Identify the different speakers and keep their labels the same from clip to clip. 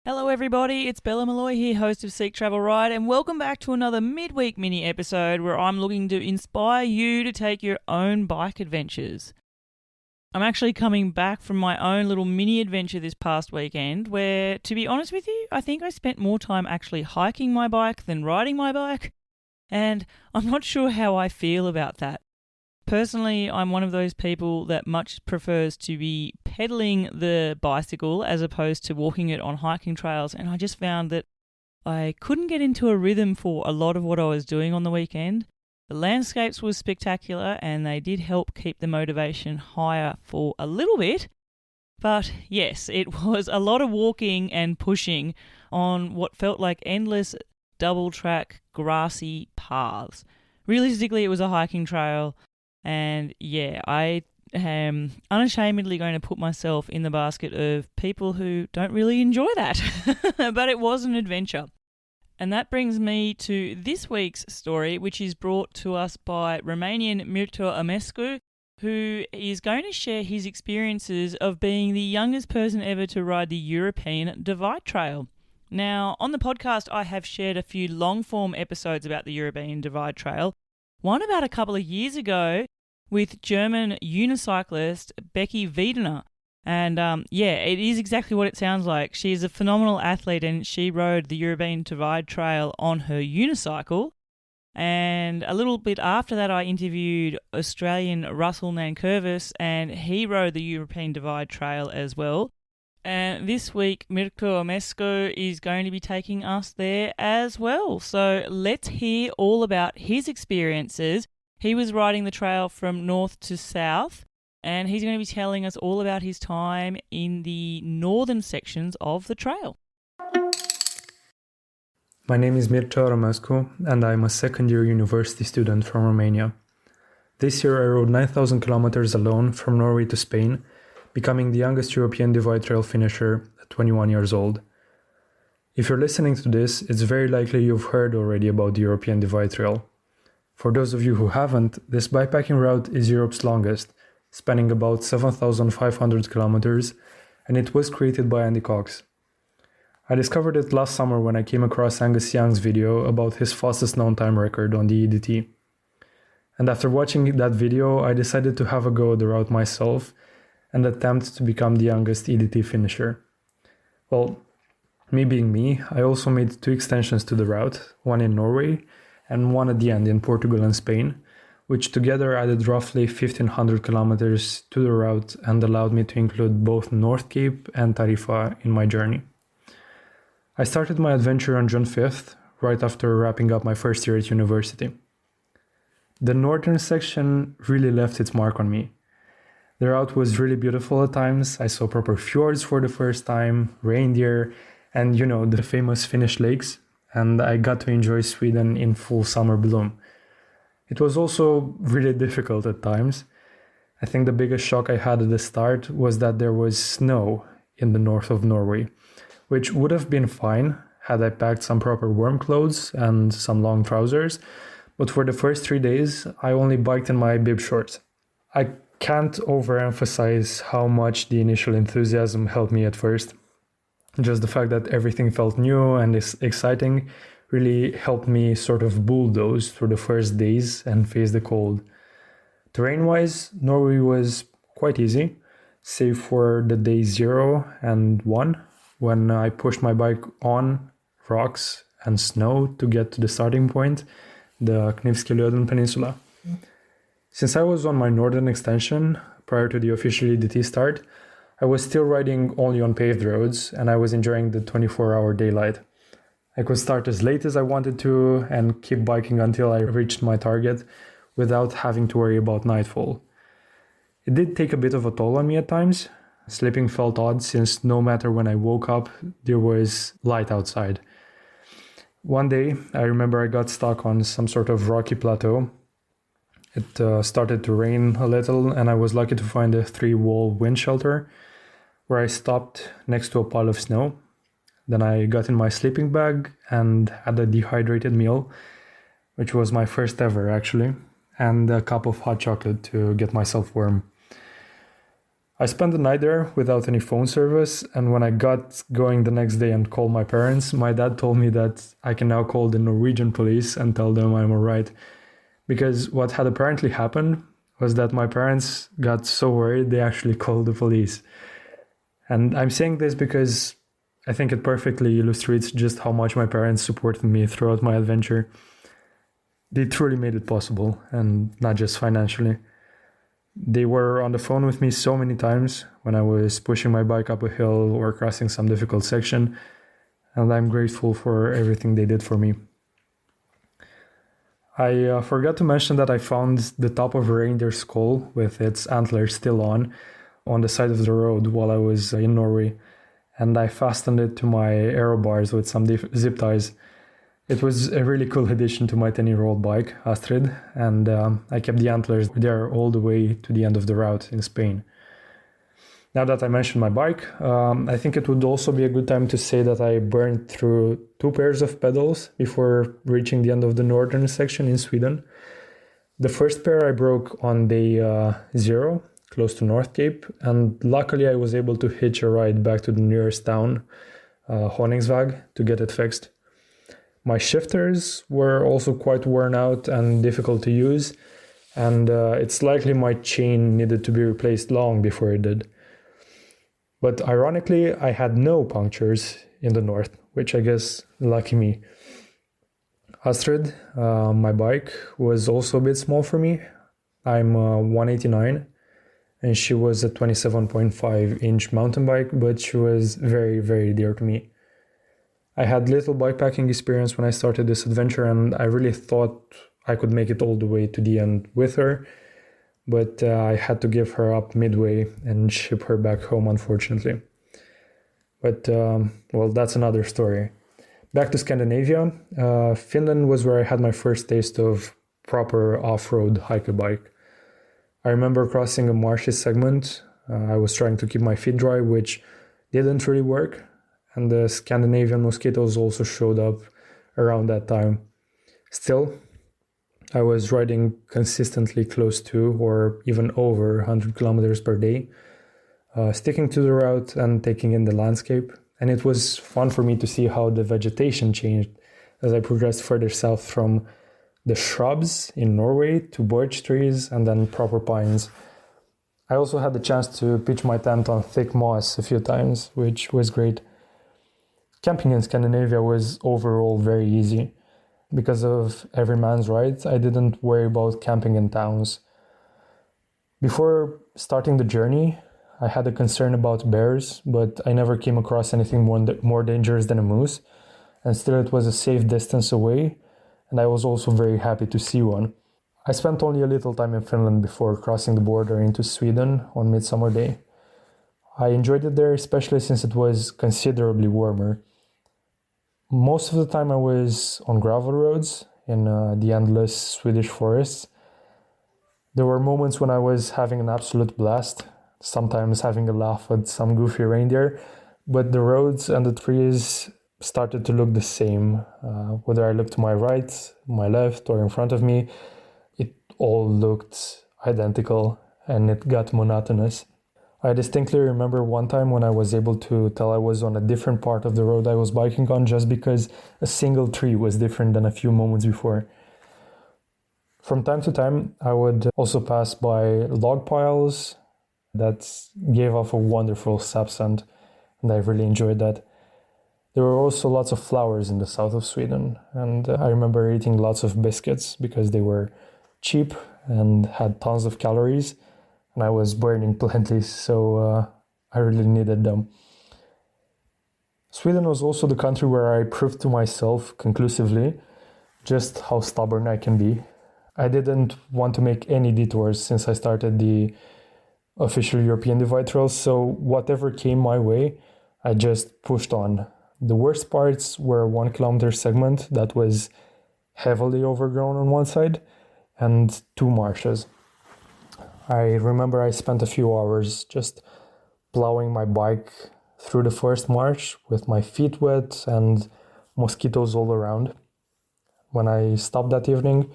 Speaker 1: Hello everybody, it's Bella Malloy here, host of Seek Travel Ride, and welcome back to another midweek mini episode where I'm looking to inspire you to take your own bike adventures. I'm actually coming back from my own little mini adventure this past weekend where, to be honest with you, I think I spent more time actually hiking my bike than riding my bike, and I'm not sure how I feel about that. Personally, I'm one of those people that much prefers to be pedaling the bicycle as opposed to walking it on hiking trails, and I just found that I couldn't get into a rhythm for a lot of what I was doing on the weekend. The landscapes were spectacular and they did help keep the motivation higher for a little bit, but yes, it was a lot of walking and pushing on what felt like endless double-track grassy paths. Realistically, it was a hiking trail. And yeah, I am unashamedly going to put myself in the basket of people who don't really enjoy that. But it was an adventure. And that brings me to this week's story, which is brought to us by Romanian Mircea Arǎmescu, who is going to share his experiences of being the youngest person ever to ride the European Divide Trail. Now, on the podcast, I have shared a few long-form episodes about the European Divide Trail. One about a couple of years ago with German unicyclist Becky Wiedener. And it is exactly what it sounds like. She is a phenomenal athlete and she rode the European Divide Trail on her unicycle. And a little bit after that, I interviewed Australian Russell Nankervis and he rode the European Divide Trail as well. And this week, Mircea Arǎmescu is going to be taking us there as well. So let's hear all about his experiences. He was riding the trail from north to south, and he's going to be telling us all about his time in the northern sections of the trail.
Speaker 2: My name is Mircea Arǎmescu, and I'm a second-year university student from Romania. This year I rode 9,000 kilometers alone from Norway to Spain, becoming the youngest European Divide Trail finisher at 21 years old. If you're listening to this, it's very likely you've heard already about the European Divide Trail. For those of you who haven't, this bikepacking route is Europe's longest, spanning about 7,500 kilometers, and it was created by Andy Cox. I discovered it last summer when I came across Angus Young's video about his fastest known time record on the EDT. And after watching that video, I decided to have a go at the route myself and attempt to become the youngest EDT finisher. Well, me being me, I also made 2 extensions to the route, one in Norway and one at the end in Portugal and Spain, which together added roughly 1,500 kilometers to the route and allowed me to include both North Cape and Tarifa in my journey. I started my adventure on June 5th, right after wrapping up my first year at university. The northern section really left its mark on me. The route was really beautiful at times. I saw proper fjords for the first time, reindeer, and the famous Finnish lakes, and I got to enjoy Sweden in full summer bloom. It was also really difficult at times. I think the biggest shock I had at the start was that there was snow in the north of Norway, which would have been fine had I packed some proper warm clothes and some long trousers, but for the first 3 days, I only biked in my bib shorts. I can't overemphasize how much the initial enthusiasm helped me at first. Just the fact that everything felt new and exciting really helped me sort of bulldoze through the first days and face the cold. Terrain-wise, Norway was quite easy, save for the day 0 and 1, when I pushed my bike on rocks and snow to get to the starting point, the Knivskeløden Peninsula. Since I was on my northern extension, prior to the official EDT start, I was still riding only on paved roads and I was enjoying the 24-hour daylight. I could start as late as I wanted to and keep biking until I reached my target without having to worry about nightfall. It did take a bit of a toll on me at times. Sleeping felt odd since no matter when I woke up, there was light outside. One day, I remember I got stuck on some sort of rocky plateau. It started to rain a little and I was lucky to find a 3-wall wind shelter where I stopped next to a pile of snow. Then I got in my sleeping bag and had a dehydrated meal, which was my first ever actually, and a cup of hot chocolate to get myself warm. I spent the night there without any phone service, and when I got going the next day and called my parents, my dad told me that I can now call the Norwegian police and tell them I'm alright. Because what had apparently happened was that my parents got so worried they actually called the police. And I'm saying this because I think it perfectly illustrates just how much my parents supported me throughout my adventure. They truly made it possible, and not just financially. They were on the phone with me so many times when I was pushing my bike up a hill or crossing some difficult section, and I'm grateful for everything they did for me. I forgot to mention that I found the top of a reindeer skull with its antlers still on the side of the road while I was in Norway, and I fastened it to my aero bars with some zip ties. It was a really cool addition to my 10-year-old bike, Astrid, and I kept the antlers there all the way to the end of the route in Spain. Now that I mentioned my bike, I think it would also be a good time to say that I burned through 2 pairs of pedals before reaching the end of the northern section in Sweden. The first pair I broke on day 0, close to North Cape, and luckily I was able to hitch a ride back to the nearest town, Honningsvåg, to get it fixed. My shifters were also quite worn out and difficult to use, and it's likely my chain needed to be replaced long before it did. But ironically, I had no punctures in the north, which I guess lucky me. Astrid, my bike, was also a bit small for me. I'm 189, and she was a 27.5-inch mountain bike, but she was very, very dear to me. I had little bikepacking experience when I started this adventure, and I really thought I could make it all the way to the end with her, but I had to give her up midway and ship her back home, unfortunately. But, well, that's another story. Back to Scandinavia, Finland was where I had my first taste of proper off-road hiker bike. I remember crossing a marshy segment. I was trying to keep my feet dry, which didn't really work. And the Scandinavian mosquitoes also showed up around that time. Still, I was riding consistently close to or even over 100 kilometers per day, sticking to the route and taking in the landscape. And it was fun for me to see how the vegetation changed as I progressed further south from the shrubs in Norway to birch trees and then proper pines. I also had the chance to pitch my tent on thick moss a few times, which was great. Camping in Scandinavia was overall very easy. Because of every man's right, I didn't worry about camping in towns. Before starting the journey, I had a concern about bears, but I never came across anything more dangerous than a moose, and still it was a safe distance away, and I was also very happy to see one. I spent only a little time in Finland before crossing the border into Sweden on Midsummer Day. I enjoyed it there, especially since it was considerably warmer. Most of the time I was on gravel roads in the endless Swedish forests. There were moments when I was having an absolute blast, sometimes having a laugh at some goofy reindeer, but the roads and the trees started to look the same. Whether I looked to my right, my left, or in front of me, it all looked identical, and it got monotonous. I distinctly remember one time when I was able to tell I was on a different part of the road I was biking on just because a single tree was different than a few moments before. From time to time, I would also pass by log piles that gave off a wonderful sap scent, and I really enjoyed that. There were also lots of flowers in the south of Sweden, and I remember eating lots of biscuits because they were cheap and had tons of calories. And I was burning plenty, so I really needed them. Sweden was also the country where I proved to myself conclusively just how stubborn I can be. I didn't want to make any detours since I started the official European Divide Trails, so whatever came my way, I just pushed on. The worst parts were a 1 kilometer segment that was heavily overgrown on one side and 2 marshes. I remember I spent a few hours just plowing my bike through the first marsh with my feet wet and mosquitoes all around. When I stopped that evening,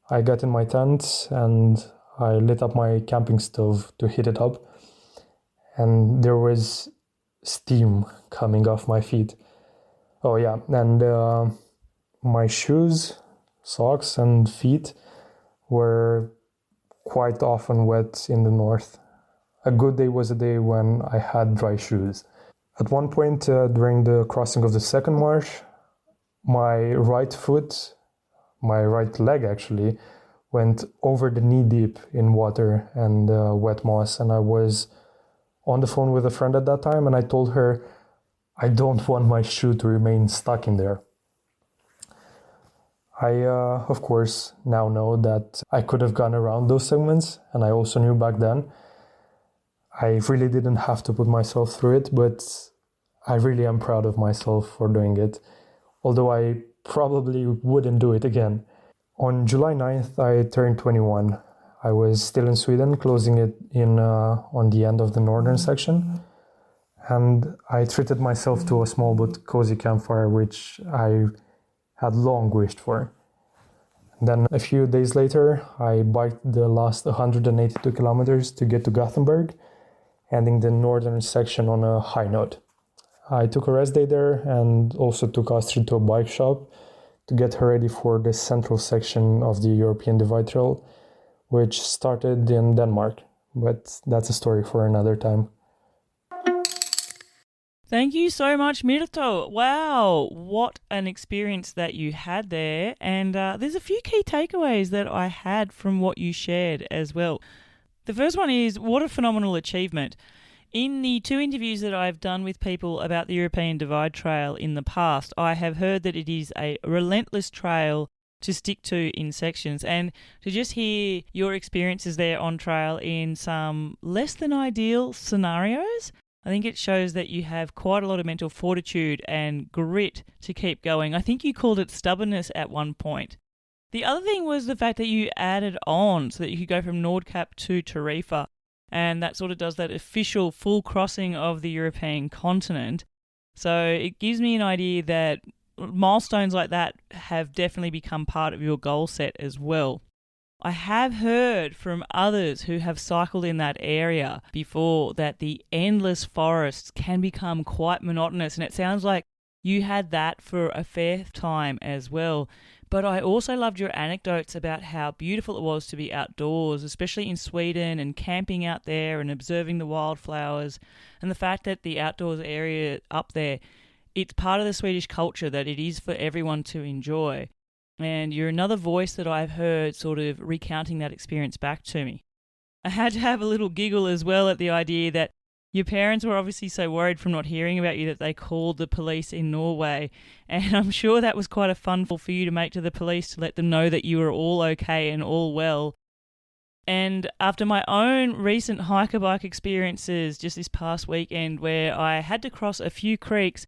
Speaker 2: I got in my tent and I lit up my camping stove to heat it up. and there was steam coming off my feet. Oh yeah, and my shoes, socks and feet were quite often wet in the north. A good day was a day when I had dry shoes. At one point during the crossing of the second marsh, my right leg actually, went over the knee deep in water and wet moss, and I was on the phone with a friend at that time, and I told her I don't want my shoe to remain stuck in there. I, of course, now know that I could have gone around those segments, and I also knew back then I really didn't have to put myself through it, but I really am proud of myself for doing it, although I probably wouldn't do it again. On July 9th, I turned 21. I was still in Sweden, closing it in on the end of the northern section, and I treated myself to a small but cozy campfire, which I had long wished for. Then a few days later, I biked the last 182 kilometers to get to Gothenburg, ending the northern section on a high note. I took a rest day there and also took Astrid to a bike shop to get her ready for the central section of the European Divide Trail, which started in Denmark, but that's a story for another time.
Speaker 1: Thank you so much, Mircea. Wow, what an experience that you had there. And there's a few key takeaways that I had from what you shared as well. The first one is, what a phenomenal achievement. In the 2 interviews that I've done with people about the European Divide Trail in the past, I have heard that it is a relentless trail to stick to in sections, and to just hear your experiences there on trail in some less than ideal scenarios, I think it shows that you have quite a lot of mental fortitude and grit to keep going. I think you called it stubbornness at one point. The other thing was the fact that you added on so that you could go from Nordkap to Tarifa, and that sort of does that official full crossing of the European continent. So it gives me an idea that milestones like that have definitely become part of your goal set as well. I have heard from others who have cycled in that area before that the endless forests can become quite monotonous, and it sounds like you had that for a fair time as well. But I also loved your anecdotes about how beautiful it was to be outdoors, especially in Sweden, and camping out there and observing the wildflowers, and the fact that the outdoors area up there, it's part of the Swedish culture that it is for everyone to enjoy. And you're another voice that I've heard sort of recounting that experience back to me. I had to have a little giggle as well at the idea that your parents were obviously so worried from not hearing about you that they called the police in Norway. And I'm sure that was quite a fun call for you to make to the police to let them know that you were all okay and all well. And after my own recent hiker bike experiences just this past weekend where I had to cross a few creeks,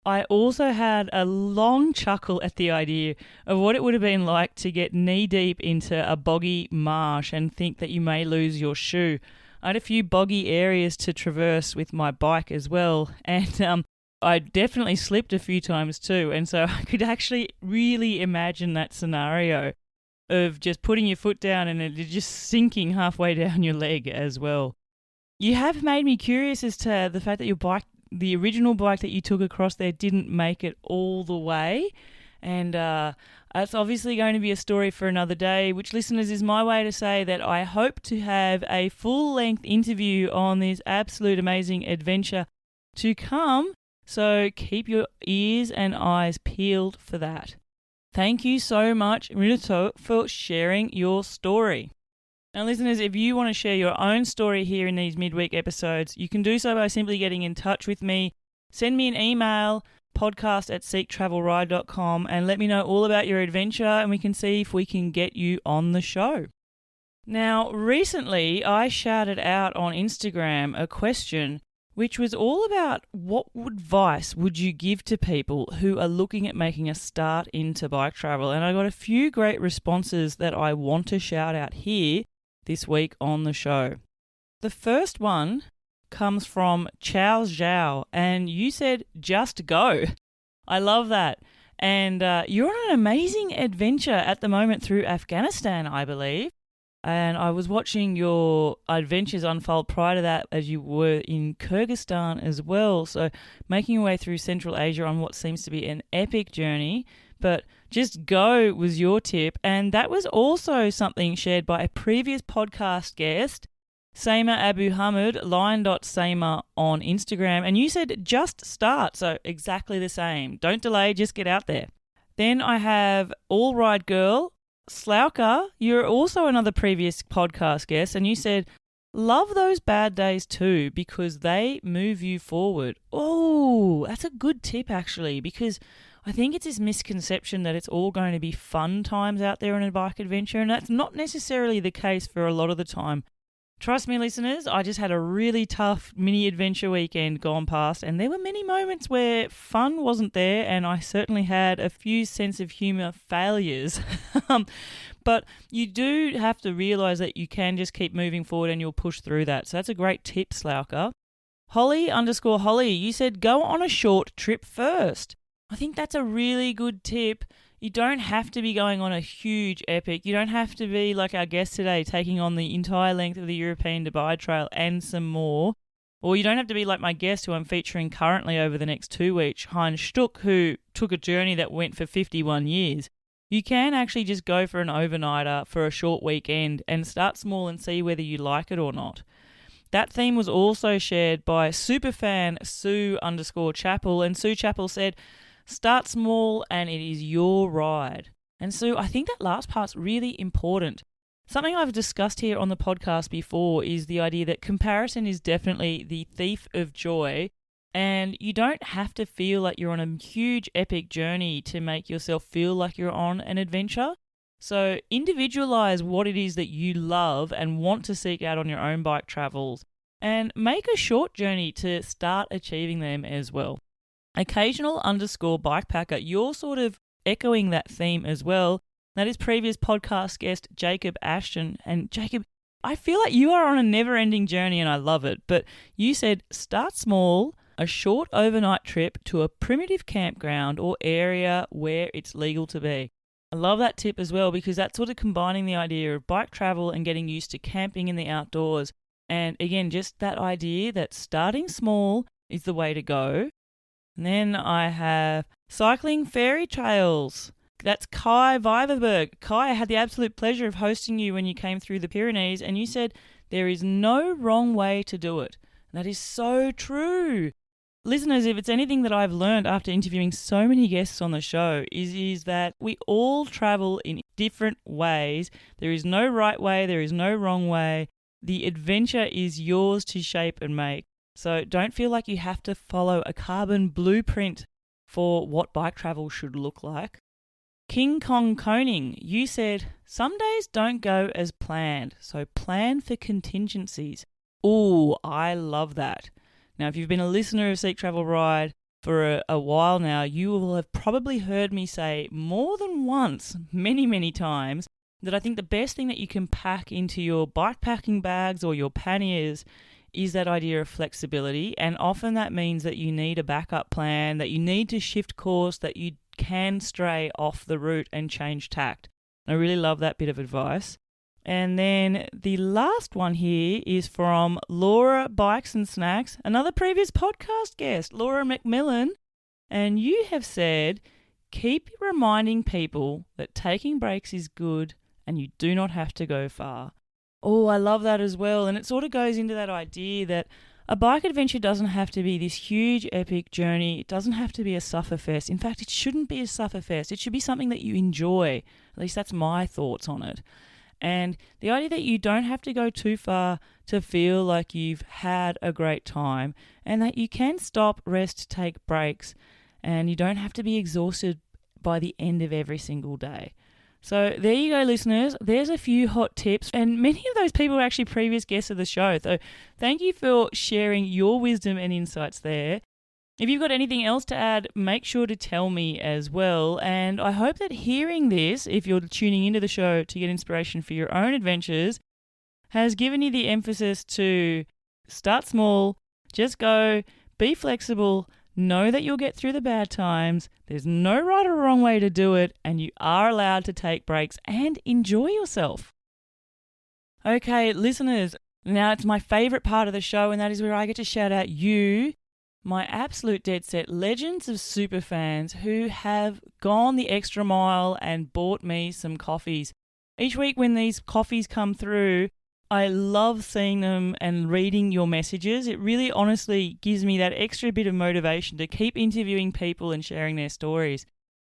Speaker 1: I also had a long chuckle at the idea of what it would have been like to get knee-deep into a boggy marsh and think that you may lose your shoe. I had a few boggy areas to traverse with my bike as well, and I definitely slipped a few times too, and so I could actually really imagine that scenario of just putting your foot down and it just sinking halfway down your leg as well. You have made me curious as to the fact that your bike, the original bike that you took across there, didn't make it all the way. And it's obviously going to be a story for another day, which, listeners, is my way to say that I hope to have a full-length interview on this absolute amazing adventure to come. So keep your ears and eyes peeled for that. Thank you so much, Mircea, for sharing your story. Now, listeners, if you want to share your own story here in these midweek episodes, you can do so by simply getting in touch with me. Send me an email, podcast@seektravelride.com, and let me know all about your adventure, and we can see if we can get you on the show. Now, recently, I shouted out on Instagram a question which was all about what advice would you give to people who are looking at making a start into bike travel, and I got a few great responses that I want to shout out here this week on the show. The first one comes from Chow Zhao, and you said, just go. I love that. And you're on an amazing adventure at the moment through Afghanistan, I believe. And I was watching your adventures unfold prior to that as you were in Kyrgyzstan as well. So making your way through Central Asia on what seems to be an epic journey. But just go was your tip. And that was also something shared by a previous podcast guest, Saima Abu Hamid, lion.saima on Instagram. And you said just start. So exactly the same. Don't delay, just get out there. Then I have All Right Girl. Slouker, you're also another previous podcast guest, and you said, love those bad days too because they move you forward. Oh, that's a good tip actually, because I think it's this misconception that it's all going to be fun times out there on a bike adventure, and that's not necessarily the case for a lot of the time. Trust me, listeners, I just had a really tough mini adventure weekend gone past, and there were many moments where fun wasn't there, and I certainly had a few sense of humour failures. But you do have to realise that you can just keep moving forward and you'll push through that. So that's a great tip, Slouker. Holly_Holly, you said go on a short trip first. I think that's a really good tip. You don't have to be going on a huge epic. You don't have to be like our guest today, taking on the entire length of the European Divide Trail and some more. Or you don't have to be like my guest who I'm featuring currently over the next 2 weeks, Heinz Stuck, who took a journey that went for 51 years. You can actually just go for an overnighter for a short weekend and start small and see whether you like it or not. That theme was also shared by superfan Sue_Chapel, and Sue Chapel said, start small and it is your ride. And Sue, I think that last part's really important. Something I've discussed here on the podcast before is the idea that comparison is definitely the thief of joy, and you don't have to feel like you're on a huge epic journey to make yourself feel like you're on an adventure. So individualize what it is that you love and want to seek out on your own bike travels, and make a short journey to start achieving them as well. Occasional_bikepacker, you're sort of echoing that theme as well. That is previous podcast guest Jacob Ashton. And Jacob, I feel like you are on a never-ending journey and I love it. But you said start small, a short overnight trip to a primitive campground or area where it's legal to be. I love that tip as well because that's sort of combining the idea of bike travel and getting used to camping in the outdoors. And again, just that idea that starting small is the way to go. And then I have Cycling Fairy Trails. That's Kai Viverberg. Kai, I had the absolute pleasure of hosting you when you came through the Pyrenees, and you said there is no wrong way to do it. And that is so true. Listeners, if it's anything that I've learned after interviewing so many guests on the show, is that we all travel in different ways. There is no right way, there is no wrong way. The adventure is yours to shape and make. So don't feel like you have to follow a carbon blueprint for what bike travel should look like. King Kong Koning, you said, some days don't go as planned, so plan for contingencies. Ooh, I love that. Now, if you've been a listener of Seek Travel Ride for a while now, you will have probably heard me say more than once, many times, that I think the best thing that you can pack into your bike packing bags or your panniers is that idea of flexibility, and often that means that you need a backup plan, that you need to shift course, that you can stray off the route and change tact. I really love that bit of advice. And then the last one here is from Laura Bikes and Snacks, another previous podcast guest, Laura McMillan, and you have said, keep reminding people that taking breaks is good and you do not have to go far. Oh, I love that as well. And it sort of goes into that idea that a bike adventure doesn't have to be this huge epic journey. It doesn't have to be a sufferfest. In fact, it shouldn't be a sufferfest. It should be something that you enjoy. At least that's my thoughts on it. And the idea that you don't have to go too far to feel like you've had a great time, and that you can stop, rest, take breaks, and you don't have to be exhausted by the end of every single day. So there you go, listeners. There's a few hot tips, and many of those people are actually previous guests of the show. So thank you for sharing your wisdom and insights there. If you've got anything else to add, make sure to tell me as well. And I hope that hearing this, if you're tuning into the show to get inspiration for your own adventures, has given you the emphasis to start small, just go, be flexible, know that you'll get through the bad times. There's no right or wrong way to do it, and you are allowed to take breaks and enjoy yourself. Okay, listeners, now it's my favourite part of the show, and that is where I get to shout out you, my absolute dead set legends of superfans who have gone the extra mile and bought me some coffees. Each week when these coffees come through, I love seeing them and reading your messages. It really honestly gives me that extra bit of motivation to keep interviewing people and sharing their stories.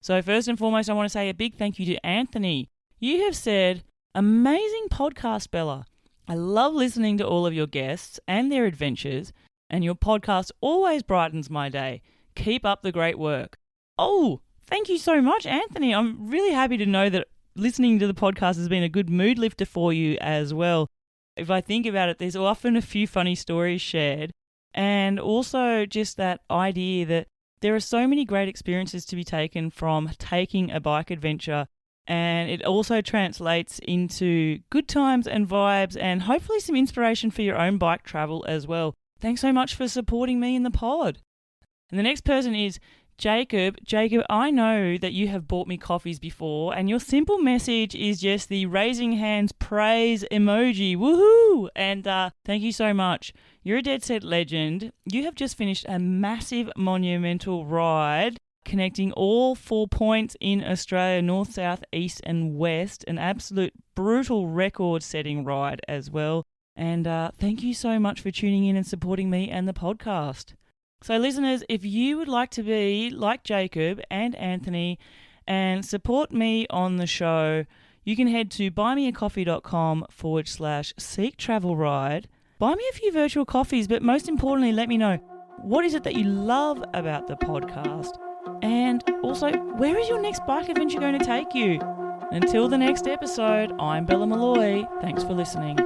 Speaker 1: So first and foremost, I want to say a big thank you to Anthony. You have said, amazing podcast, Bella. I love listening to all of your guests and their adventures, and your podcast always brightens my day. Keep up the great work. Oh, thank you so much, Anthony. I'm really happy to know that listening to the podcast has been a good mood lifter for you as well. If I think about it, there's often a few funny stories shared, and also just that idea that there are so many great experiences to be taken from taking a bike adventure, and it also translates into good times and vibes and hopefully some inspiration for your own bike travel as well. Thanks so much for supporting me in the pod. And the next person is Jacob. Jacob, I know that you have bought me coffees before, and your simple message is just the raising hands praise emoji. Woohoo! And thank you so much. You're a dead set legend. You have just finished a massive monumental ride connecting all 4 points in Australia, north, south, east and west. An absolute brutal record-setting ride as well. And thank you so much for tuning in and supporting me and the podcast. So listeners, if you would like to be like Jacob and Anthony and support me on the show, you can head to buymeacoffee.com/seek travel ride. Buy me a few virtual coffees, but most importantly, let me know what is it that you love about the podcast, and also where is your next bike adventure going to take you? Until the next episode, I'm Bella Malloy. Thanks for listening.